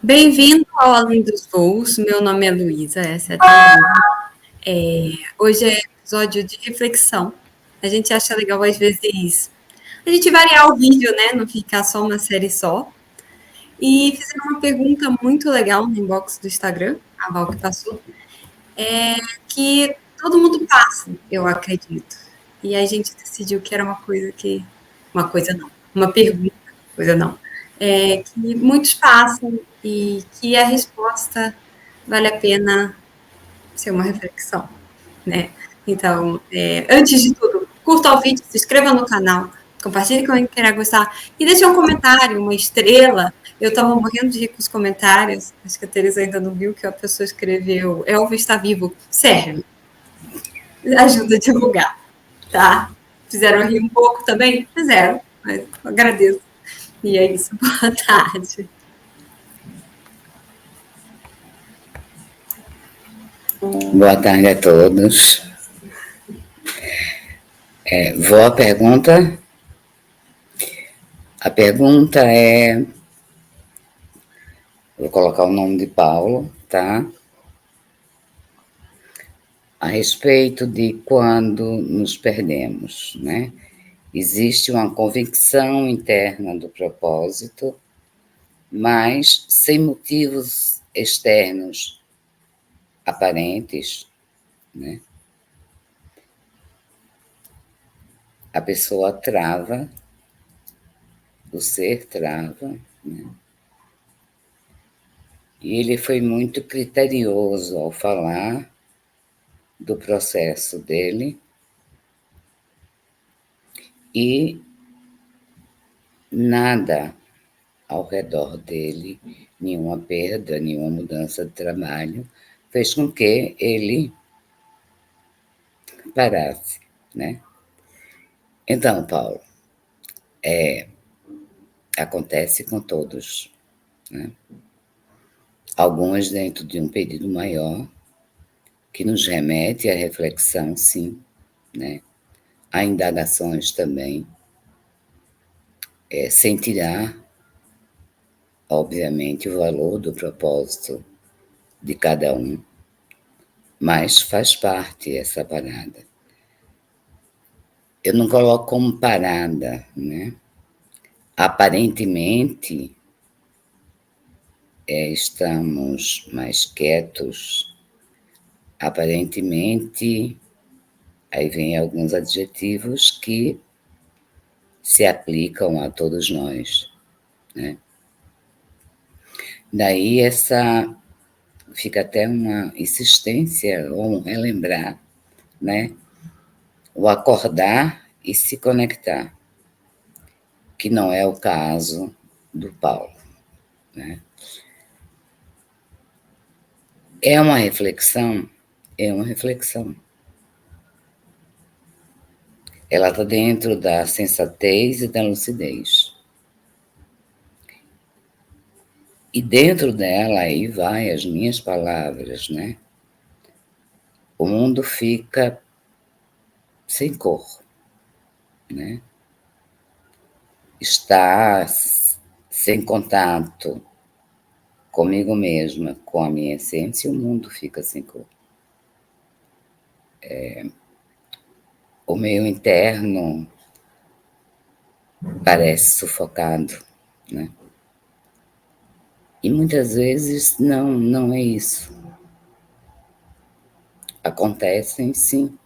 Bem-vindo ao Além dos Voos. Meu nome é Luísa, essa é a Thaís. Hoje é episódio de reflexão. A gente acha legal, às vezes, a gente variar o vídeo, né? Não ficar só uma série só. E fizeram uma pergunta muito legal no inbox do Instagram, a Val que passou, que todo mundo passa, eu acredito. E a gente decidiu que era uma coisa que. Uma coisa não, uma pergunta, coisa não. Que muitos passam e que a resposta vale a pena ser uma reflexão, né? Então, antes de tudo, curta o vídeo, se inscreva no canal, compartilhe com quem queira gostar e deixe um comentário, uma estrela. Eu estava morrendo de rir com os comentários, acho que a Teresa ainda não viu que a pessoa escreveu Elvis está vivo, serve, ajuda a divulgar, tá? Fizeram rir um pouco também? Fizeram, mas agradeço. E é isso, boa tarde. Boa tarde a todos. Boa pergunta. A pergunta é... Vou colocar o nome de Paulo, tá? A respeito de quando nos perdemos, né? Existe uma convicção interna do propósito, mas sem motivos externos aparentes, né? A pessoa trava, o ser trava, né? E ele foi muito criterioso ao falar do processo dele e nada ao redor dele, nenhuma perda, nenhuma mudança de trabalho, fez com que ele parasse, né? Então, Paulo, acontece com todos, né? Algumas dentro de um período maior, que nos remete à reflexão, sim, né? A indagações também, sem tirar, obviamente, o valor do propósito de cada um, mas faz parte essa parada. Eu não coloco como parada, né? Aparentemente, estamos mais quietos, aparentemente, aí vem alguns adjetivos que se aplicam a todos nós, né? Daí fica até uma insistência ou um relembrar, né? O acordar e se conectar, que não é o caso do Paulo, né? É uma reflexão? É uma reflexão. Ela está dentro da sensatez e da lucidez. E dentro dela, aí vai as minhas palavras, né? O mundo fica sem cor, né? Está sem contato comigo mesma, com a minha essência, o mundo fica sem cor. O meu interno parece sufocado, né? E muitas vezes não é isso. Acontecem, sim,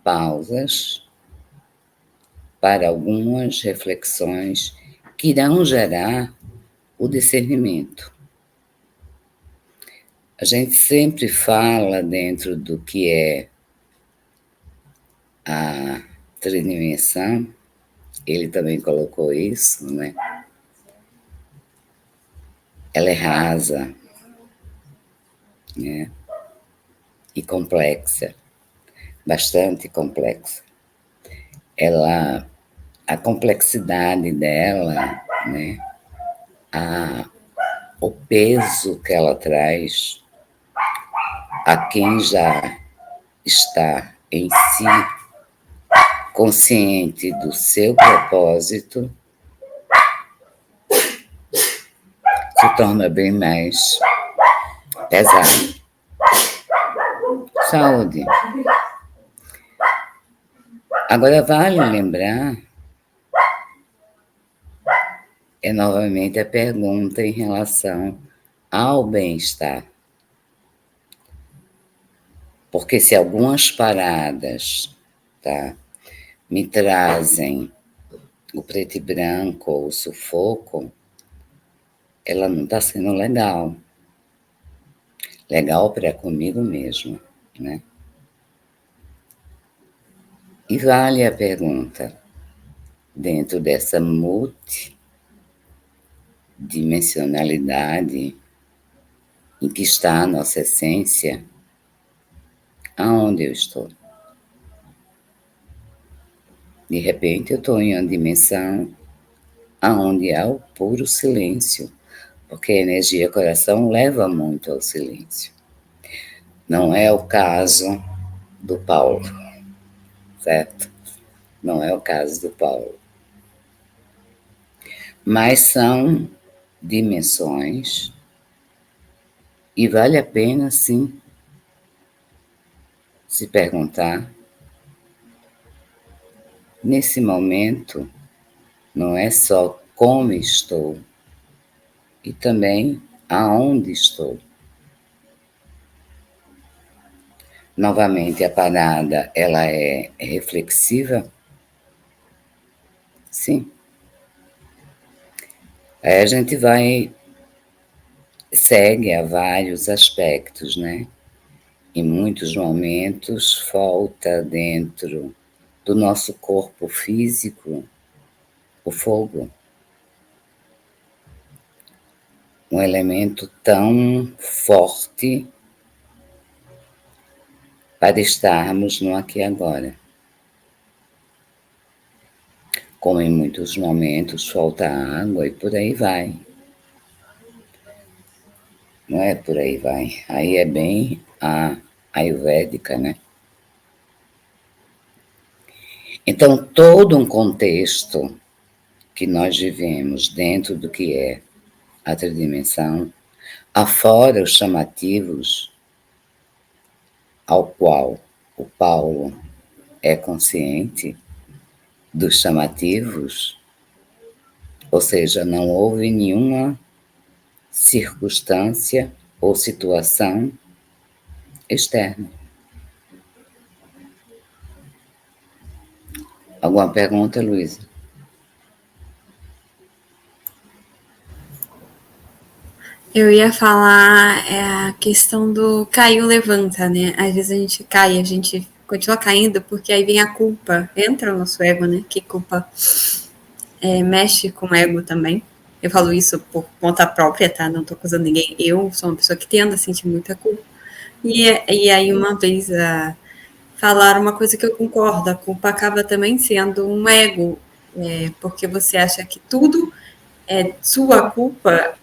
pausas para algumas reflexões que irão gerar o discernimento. A gente sempre fala dentro do que é a tridimensão, ele também colocou isso, né? Ela é rasa, né? E complexa, bastante complexa. A complexidade dela, né? O peso que ela traz a quem já está em si consciente do seu propósito, se torna bem mais pesado. Saúde. Agora, vale lembrar, novamente a pergunta em relação ao bem-estar. Porque se algumas paradas, tá, me trazem o preto e branco ou o sufoco, ela não está sendo legal. Legal para comigo mesmo, né? E vale a pergunta, dentro dessa multidimensionalidade em que está a nossa essência, aonde eu estou? De repente eu estou em uma dimensão aonde há o puro silêncio, porque a energia coração leva muito ao silêncio. Não é o caso do Paulo, certo? Não é o caso do Paulo. Mas são dimensões e vale a pena, sim, se perguntar, nesse momento, não é só como estou, e também aonde estou. Novamente, a parada, ela é reflexiva? Sim. Aí a gente segue a vários aspectos, né? Em muitos momentos falta dentro do nosso corpo físico o fogo. Um elemento tão forte para estarmos no aqui e agora. Como em muitos momentos falta água e por aí vai. Não é por aí vai. Aí é bem a ayurvédica, né? Então, todo um contexto que nós vivemos dentro do que é a tridimensão, afora os chamativos ao qual o Paulo é consciente dos chamativos, ou seja, não houve nenhuma circunstância ou situação externa. Alguma pergunta, Luísa? Eu ia falar a questão do caiu, levanta, né? Às vezes a gente cai, a gente continua caindo, porque aí vem a culpa, entra no nosso ego, né? Que culpa mexe com o ego também. Eu falo isso por conta própria, tá? Não tô acusando ninguém. Eu sou uma pessoa que tende a sentir muita culpa. E aí, uma vez, falaram uma coisa que eu concordo: a culpa acaba também sendo um ego, porque você acha que tudo é sua culpa,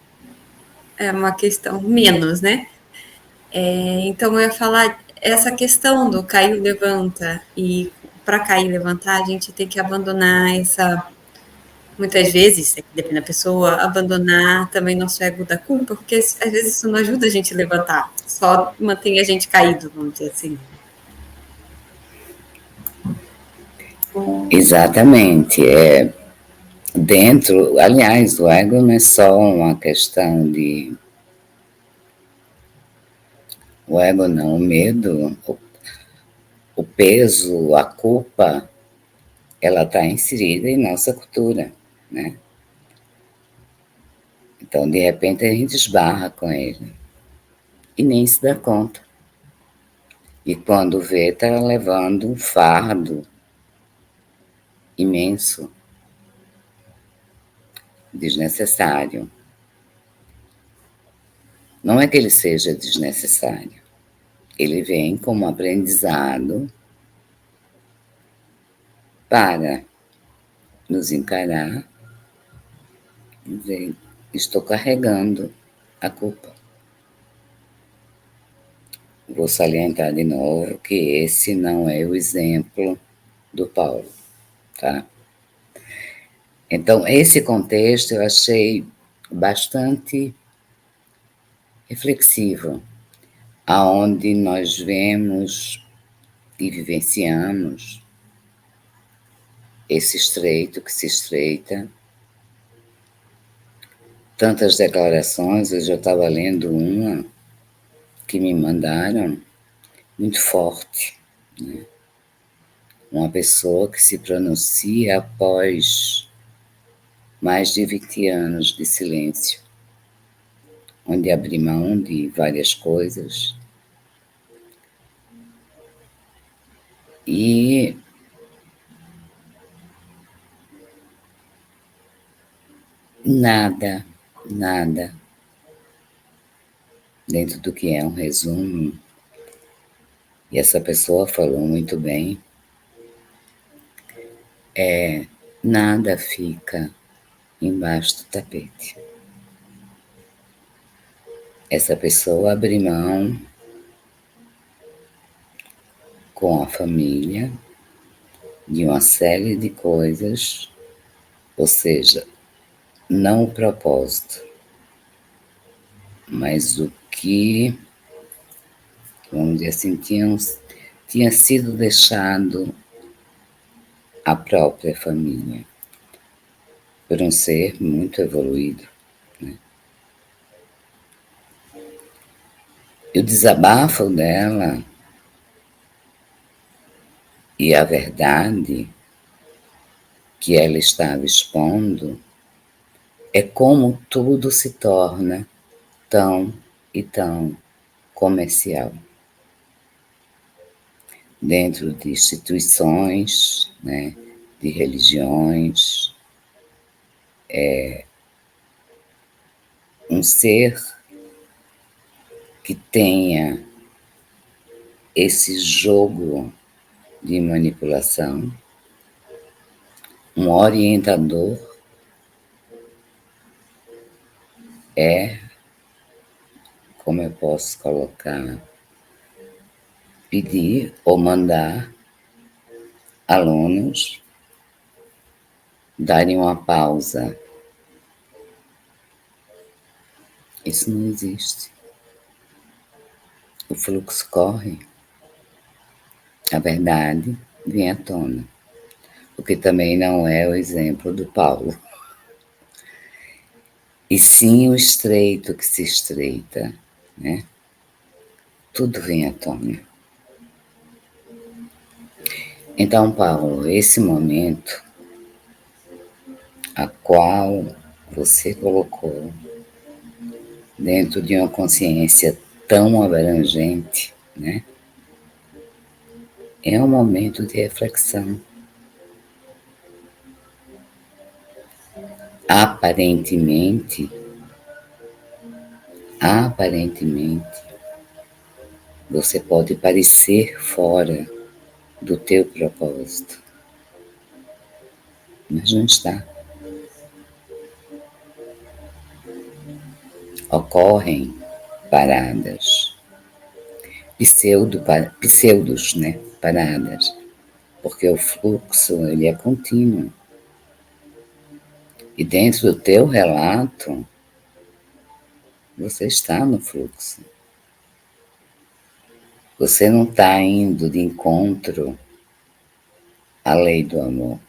é uma questão menos, né? Então, eu ia falar essa questão do cair, levanta, e para cair e levantar, a gente tem que abandonar essa. Muitas vezes, depende da pessoa, abandonar também nosso ego da culpa, porque às vezes isso não ajuda a gente a levantar, só mantém a gente caído, vamos dizer assim. Exatamente. Dentro, aliás, o ego não é só uma questão de. O ego não, o medo, o peso, a culpa, ela está inserida em nossa cultura, né? Então, de repente, a gente esbarra com ele e nem se dá conta. E quando vê, está levando um fardo imenso, desnecessário. Não é que ele seja desnecessário, ele vem como aprendizado para nos encarar e dizer: estou carregando a culpa. Vou salientar de novo que esse não é o exemplo do Paulo, tá? Então, esse contexto eu achei bastante reflexivo, aonde nós vemos e vivenciamos esse estreito que se estreita. Tantas declarações, eu já estava lendo uma que me mandaram, muito forte, né? Uma pessoa que se pronuncia após mais de 20 anos de silêncio, onde abri mão de várias coisas e nada, nada, dentro do que é um resumo, e essa pessoa falou muito bem, nada fica embaixo do tapete. Essa pessoa abre mão com a família de uma série de coisas, ou seja, não o propósito, mas o que, vamos dizer assim, tinha sido deixado à própria família, por um ser muito evoluído, né? E o desabafo dela e a verdade que ela estava expondo é como tudo se torna tão e tão comercial. Dentro de instituições, né, de religiões, um ser que tenha esse jogo de manipulação, um orientador é, como eu posso colocar, pedir ou mandar alunos darem uma pausa. Isso não existe. O fluxo corre, a verdade vem à tona, o que também não é o exemplo do Paulo, e sim o estreito que se estreita, né? Tudo vem à tona. Então, Paulo, esse momento a qual você colocou dentro de uma consciência tão abrangente, né? É um momento de reflexão. Aparentemente, você pode parecer fora do teu propósito, mas não está. Ocorrem paradas, pseudos, né? Paradas, porque o fluxo ele é contínuo. E dentro do teu relato, você está no fluxo. Você não está indo de encontro à lei do amor.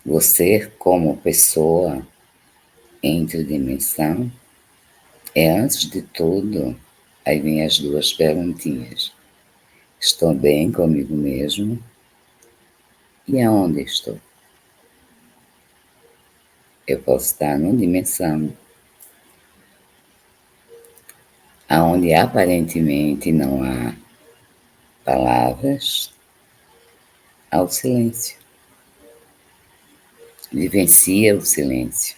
Você, como pessoa em tridimensão, é antes de tudo, aí vem as duas perguntinhas. Estou bem comigo mesmo? E aonde estou? Eu posso estar numa dimensão onde aparentemente não há palavras, há o silêncio. Vivencia o silêncio.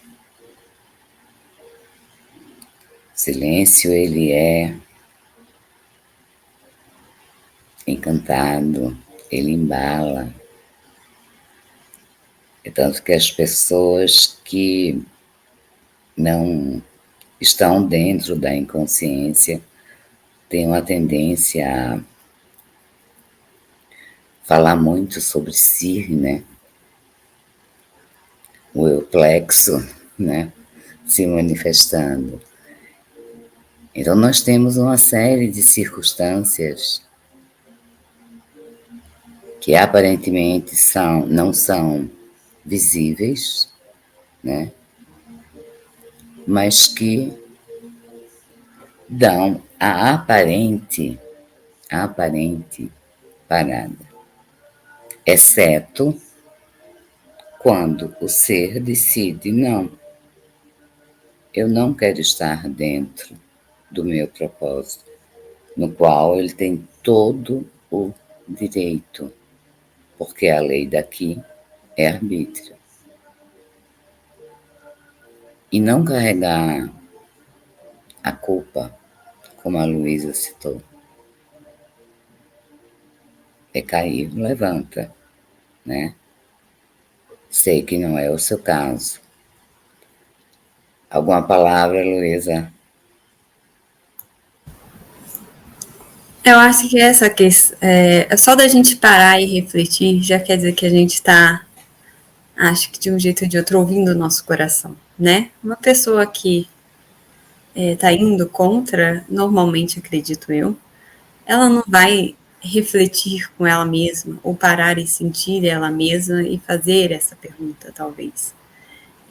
O silêncio, ele é encantado, ele embala. É tanto que as pessoas que não estão dentro da inconsciência têm uma tendência a falar muito sobre si, né? O euplexo, né? se manifestando. Então, nós temos uma série de circunstâncias que aparentemente não são visíveis, né? Mas que dão a aparente parada, exceto quando o ser decide, não, eu não quero estar dentro do meu propósito, no qual ele tem todo o direito, porque a lei daqui é arbítrio. E não carregar a culpa, como a Luísa citou, é cair, levanta, né? Sei que não é o seu caso. Alguma palavra, Luísa? Eu acho que essa questão, só da gente parar e refletir, já quer dizer que a gente está, acho que de um jeito ou de outro, ouvindo o nosso coração, né? Uma pessoa que está indo contra, normalmente acredito eu, ela não vai refletir com ela mesma, ou parar e sentir ela mesma e fazer essa pergunta, talvez.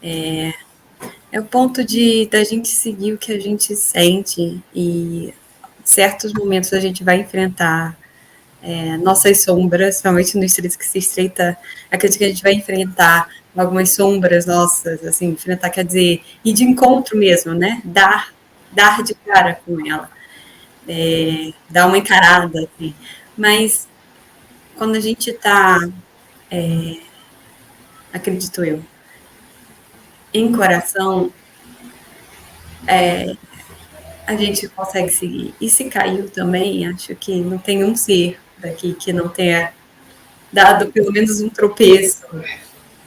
É o ponto da gente seguir o que a gente sente e certos momentos a gente vai enfrentar nossas sombras, principalmente no Estreito que se estreita, acredito que a gente vai enfrentar algumas sombras nossas, assim, enfrentar quer dizer, ir de encontro mesmo, né? Dar de cara com ela, dar uma encarada, assim. Mas quando a gente está, acredito eu, em coração, a gente consegue seguir. E se caiu também, acho que não tem um ser daqui que não tenha dado pelo menos um tropeço.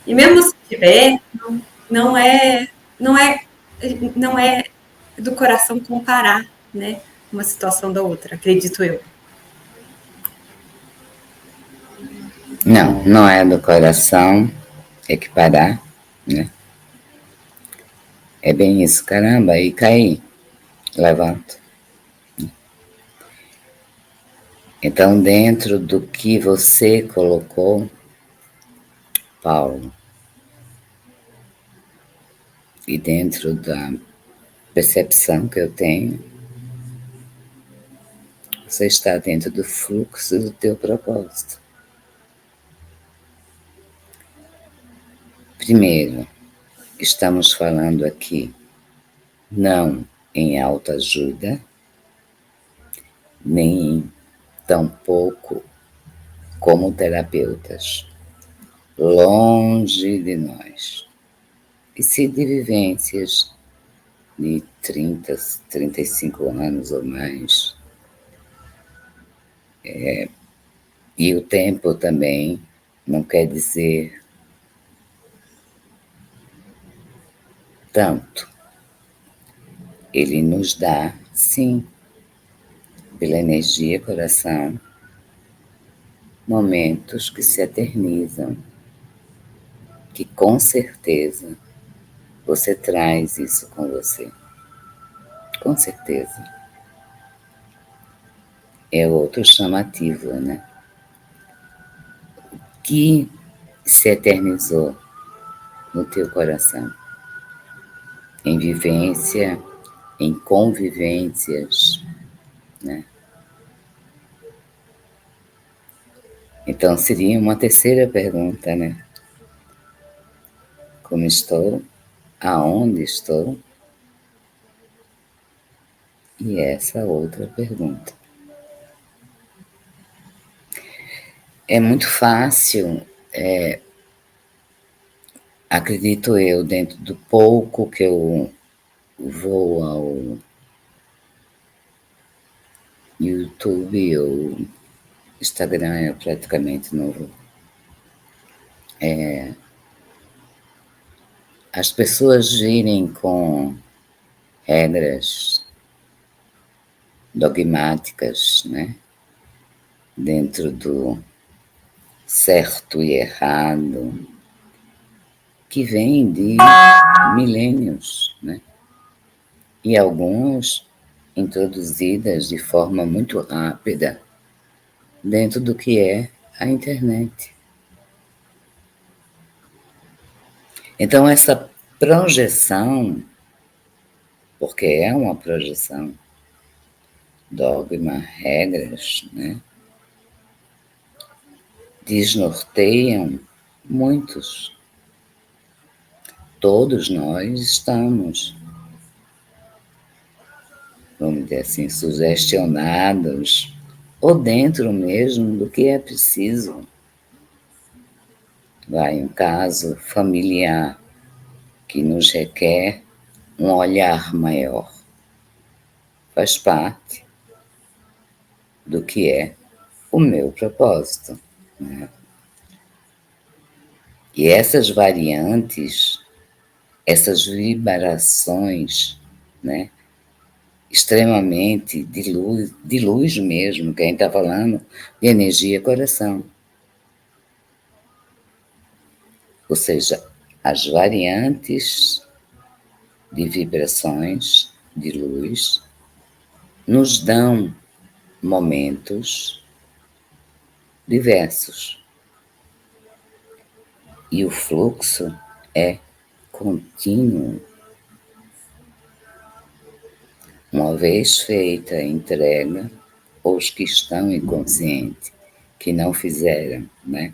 E mesmo se tiver, não é, não é, não é do coração comparar, né, uma situação da outra, acredito eu. Não, não é do coração equiparar, né? É bem isso, caramba, e cair, levanto. Então, dentro do que você colocou, Paulo, e dentro da percepção que eu tenho, você está dentro do fluxo do teu propósito. Primeiro, estamos falando aqui não em autoajuda, nem tampouco como terapeutas, longe de nós. E se de vivências de 30, 35 anos ou mais, e o tempo também não quer dizer tanto. Ele nos dá, sim, pela energia coração, momentos que se eternizam, que com certeza você traz isso com você. Com certeza. É outro chamativo, né? Que se eternizou no teu coração, em vivência, em convivências, né? Então seria uma terceira pergunta, né? Como estou? Aonde estou? E essa outra pergunta. É muito fácil, acredito eu, dentro do pouco que eu vou ao YouTube ou Instagram, eu praticamente não vou. As pessoas virem com regras dogmáticas, né? Dentro do certo e errado, que vêm de milênios, né? E alguns introduzidas de forma muito rápida dentro do que é a internet. Então, essa projeção, porque é uma projeção, dogma, regras, né, desnorteiam muitos. Todos nós estamos, vamos dizer assim, sugestionados, ou dentro mesmo do que é preciso. Vai um caso familiar que nos requer um olhar maior. Faz parte do que é o meu propósito, né? E essas variantes, essas vibrações, né, extremamente de luz mesmo, que a gente está falando de energia coração. Ou seja, as variantes de vibrações de luz nos dão momentos diversos. E o fluxo é contínuo. Uma vez feita a entrega, os que estão inconscientes, que não fizeram, né?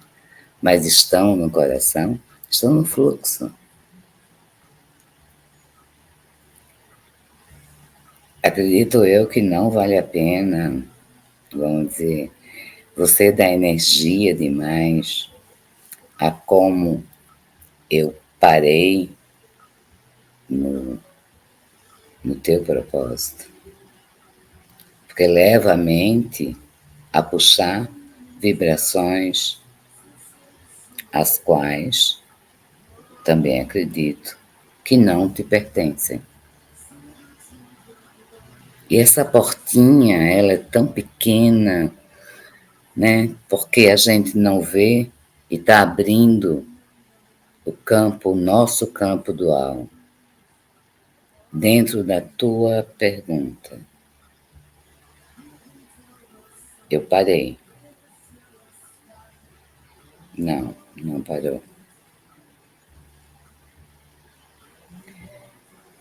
Mas estão no coração, estão no fluxo. Acredito eu que não vale a pena, vamos dizer, você dar energia demais a como eu parei no teu propósito. Porque leva a mente a puxar vibrações as quais também acredito que não te pertencem. E essa portinha, ela é tão pequena, né? Porque a gente não vê e está abrindo o campo, o nosso campo dual, dentro da tua pergunta. Eu parei. Não, não parou.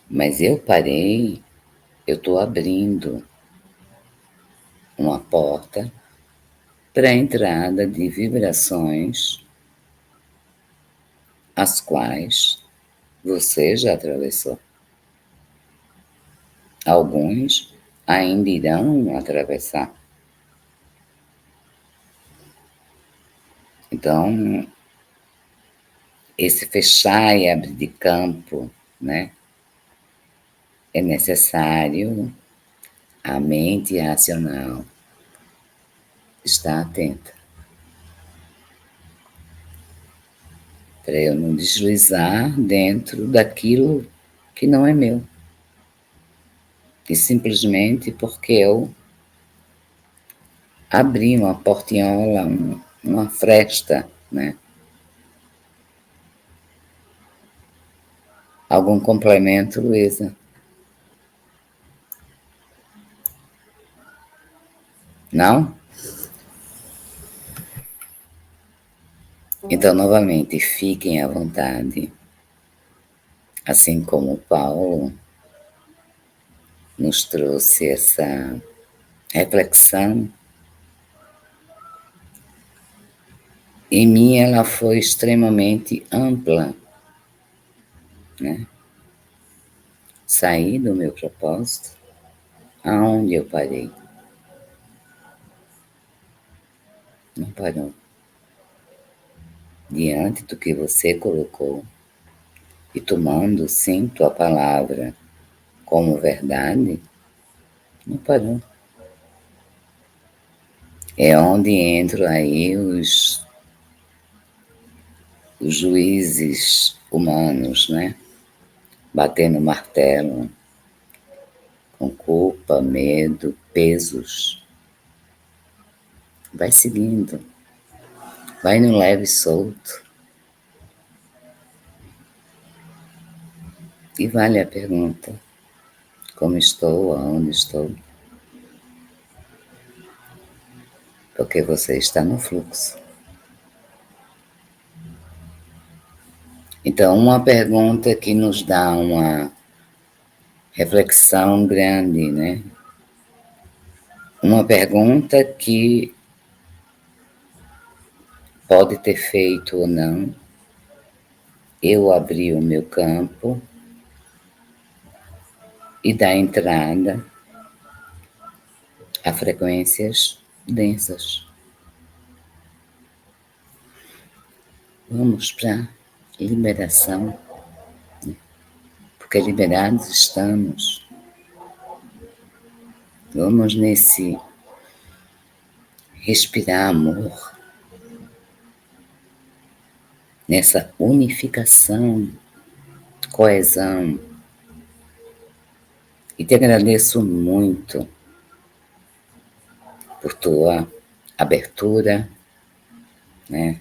Mas eu parei, eu estou abrindo uma porta para a entrada de vibrações as quais você já atravessou. Alguns ainda irão atravessar. Então, esse fechar e abrir de campo, né, é necessário a mente racional estar atenta, para eu não deslizar dentro daquilo que não é meu. E simplesmente porque eu abri uma portinhola, uma fresta, né? Algum complemento, Luísa? Não? Então, novamente, fiquem à vontade. Assim como o Paulo nos trouxe essa reflexão, em mim ela foi extremamente ampla, né? Saí do meu propósito, aonde eu parei? Não parou. Diante do que você colocou e tomando, sim, tua palavra como verdade, não parou. É onde entram aí os juízes humanos, né? Batendo martelo, com culpa, medo, pesos. Vai seguindo, vai no leve e solto. E vale a pergunta: como estou, aonde estou? Porque você está no fluxo. Então, uma pergunta que nos dá uma reflexão grande, né? Uma pergunta que pode ter feito ou não, eu abri o meu campo e dar entrada a frequências densas. Vamos para liberação, porque liberados estamos. Vamos nesse respirar amor, nessa unificação, coesão. E te agradeço muito por tua abertura, né?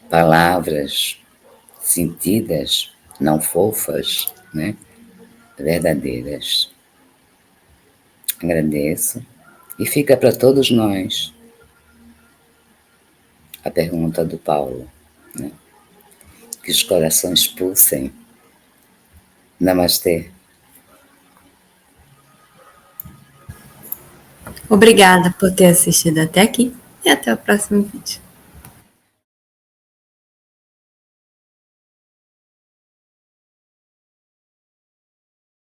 Palavras sentidas, não fofas, né? Verdadeiras. Agradeço. E fica para todos nós a pergunta do Paulo, né? Que os corações pulsem. Namastê. Obrigada por ter assistido até aqui e até o próximo vídeo.